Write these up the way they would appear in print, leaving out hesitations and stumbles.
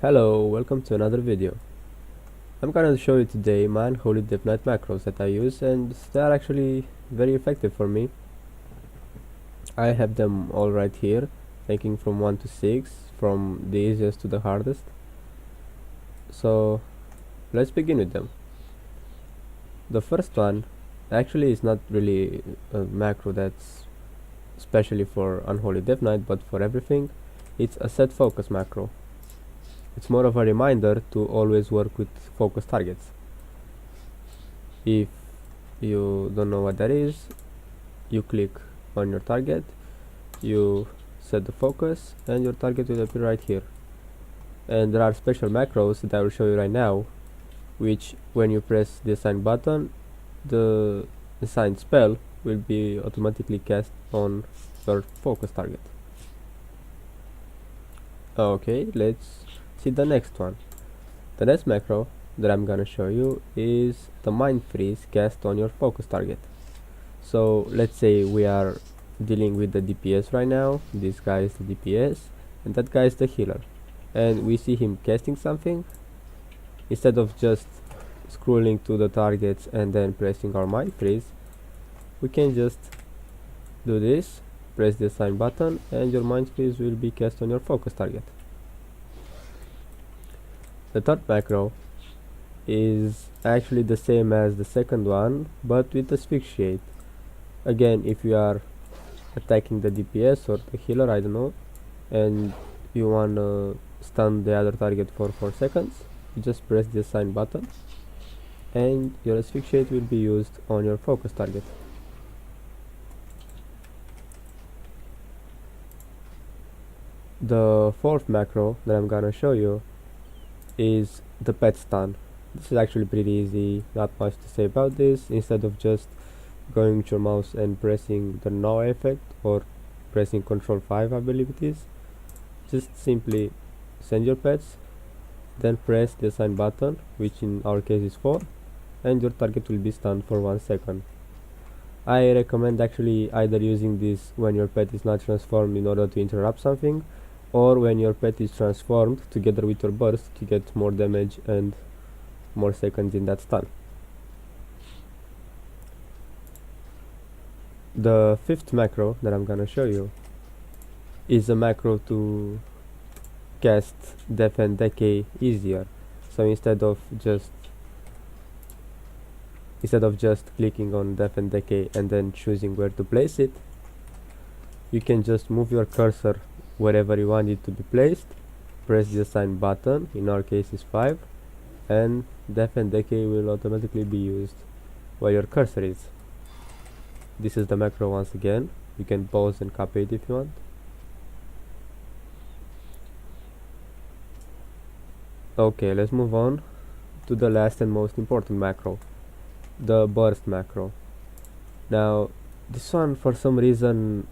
Hello, welcome to another video. I'm gonna show you today my Unholy macros that I use, and they are actually very effective for me. I have them all right here, ranking from 1 to 6, from the easiest to the hardest. So let's begin with them. The first one actually is not really a macro that's especially for Unholy but for everything. It's a set focus macro. It's more of a reminder to always work with focus targets. If you don't know what that is, you click on your target, you set the focus, and your target will appear right here. And there are special macros that I will show you right now, which when you press the assign button, the assigned spell will be automatically cast on your focus target. Okay, let's see the next one. The next macro that I'm gonna show you is the mind freeze cast on your focus target. So let's say we are dealing with the DPS right now. This guy is the DPS and that guy is the healer, and we see him casting something. Instead of just scrolling to the targets and then pressing our mind freeze, we can just do this, press the assign button, and your mind freeze will be cast on your focus target. The third macro is actually the same as the second one, but with Asphyxiate. Again, if you are attacking the DPS or the healer, I don't know, and you wanna stun the other target for 4 seconds, you just press the assign button and your Asphyxiate will be used on your focus target. The fourth macro that I'm gonna show you is the pet stun. This is actually pretty easy, not much to say about this. Instead of just going with your mouse and pressing the Gnaw effect or pressing Ctrl 5, I believe it is, just simply send your pets, then press the assign button, which in our case is 4, and your target will be stunned for 1 second. I recommend actually either using this when your pet is not transformed in order to interrupt something, or when your pet is transformed together with your burst to get more damage and more seconds in that stun. The fifth macro that I'm gonna show you is a macro to cast Death and Decay easier. So instead of just clicking on Death and Decay and then choosing where to place it, you can just move your cursor wherever you want it to be placed, press the assign button, in our case is 5, and Death and Decay will automatically be used where your cursor is. This is the macro once again. You can pause and copy it if you want. Okay, let's move on to the last and most important macro, the burst macro. Now, this one, for some reason,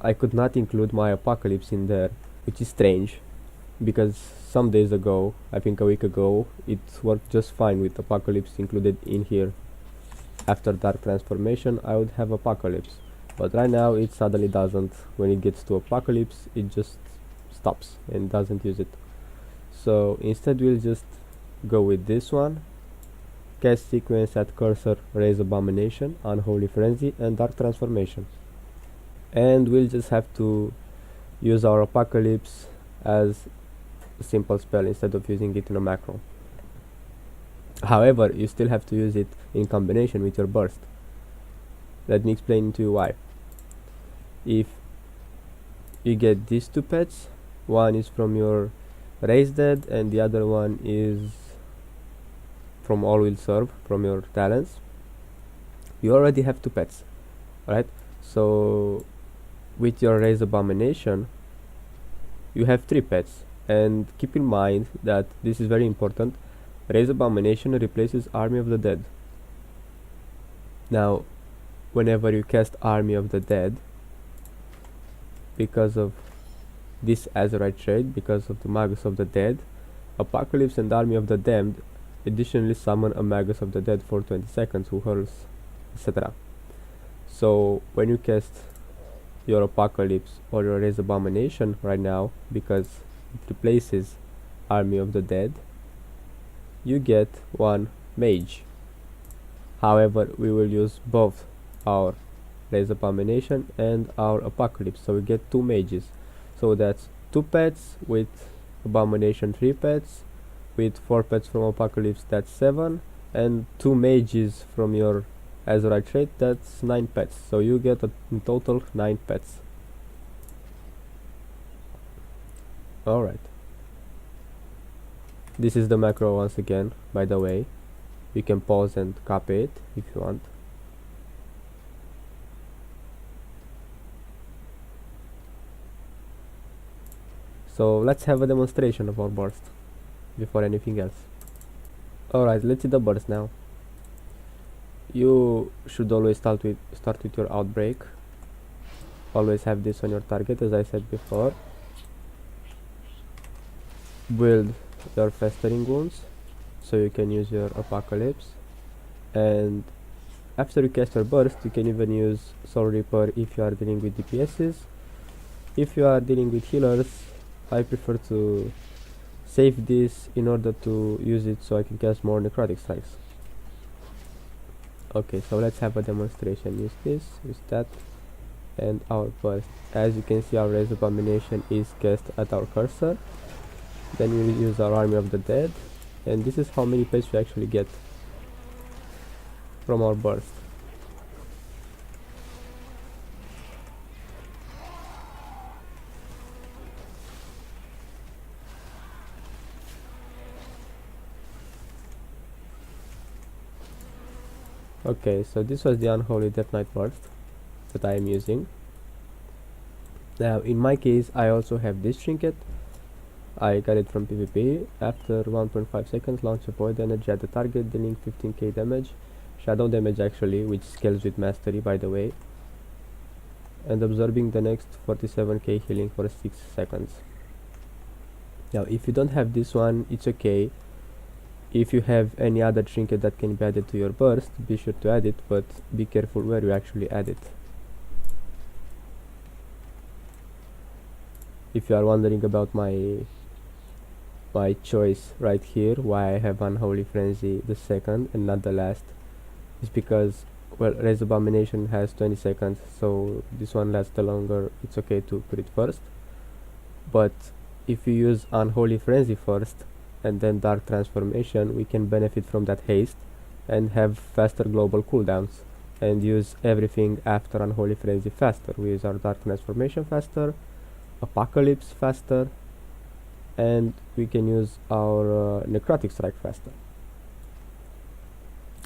I could not include my Apocalypse in there, which is strange, because some days ago, I think a week ago, it worked just fine with Apocalypse included in here. After Dark Transformation, I would have Apocalypse, but right now it suddenly doesn't. When it gets to Apocalypse, it just stops and doesn't use it. So instead we'll just go with this one, cast sequence at cursor, raise abomination, unholy frenzy, and dark transformation. And we'll just have to use our Apocalypse as a simple spell instead of using it in a macro. However, you still have to use it in combination with your burst. Let me explain to you why. If you get these two pets, one is from your Raise Dead and the other one is from All Will Serve, from your talents, you already have 2 pets, right? So with your Raise Abomination you have 3 pets, and keep in mind that this is very important. Raise Abomination replaces Army of the Dead. Now whenever you cast Army of the Dead, because of this Azerite Trait, because of the Magus of the Dead, Apocalypse and Army of the Damned additionally summon a Magus of the Dead for 20 seconds who hurls, etc. So when you cast your Apocalypse or your Raise Abomination right now, because it replaces Army of the Dead, you get 1 mage. However, we will use both our Raise Abomination and our Apocalypse, so we get 2 mages. So that's 2 pets with Abomination, 3 pets, with 4 pets from Apocalypse, that's 7, and 2 mages from your Azerite Trait, that's 9 pets. So you get in total 9 pets. Alright. This is the macro once again, by the way. You can pause and copy it if you want. So let's have a demonstration of our burst before anything else. Alright, let's see the burst now. You should always start with your outbreak. Always have this on your target, as I said before. Build your festering wounds so you can use your Apocalypse, and after you cast your burst you can even use Soul Reaper if you are dealing with DPSs. If you are dealing with healers, I prefer to save this in order to use it so I can cast more necrotic strikes. Okay, so let's have a demonstration. Use this, use that, and our burst. As you can see, our Raise Abomination is cast at our cursor. Then we use our Army of the Dead, and this is how many pets we actually get from our burst. Okay, so this was the Unholy Death Knight burst that I am using. Now in my case I also have this trinket. I got it from PvP. After 1.5 seconds, launch a void energy at the target, dealing 15k damage, shadow damage actually, which scales with mastery by the way, and absorbing the next 47k healing for 6 seconds. Now if you don't have this one, it's okay. If you have any other trinket that can be added to your burst, be sure to add it, but be careful where you actually add it. If you are wondering about my choice right here, why I have Unholy Frenzy the second and not the last, is because, well, Raise Abomination has 20 seconds, so this one lasts the longer. It's okay to put it first. But if you use Unholy Frenzy first and then Dark Transformation, we can benefit from that haste and have faster global cooldowns and use everything after Unholy Frenzy faster. We use our Dark Transformation faster, Apocalypse faster, and we can use our Necrotic Strike faster.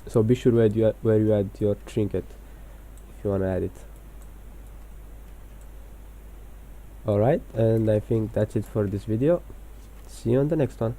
So be sure where you add your trinket if you want to add it. Alright, and I think that's it for this video. See you on the next one.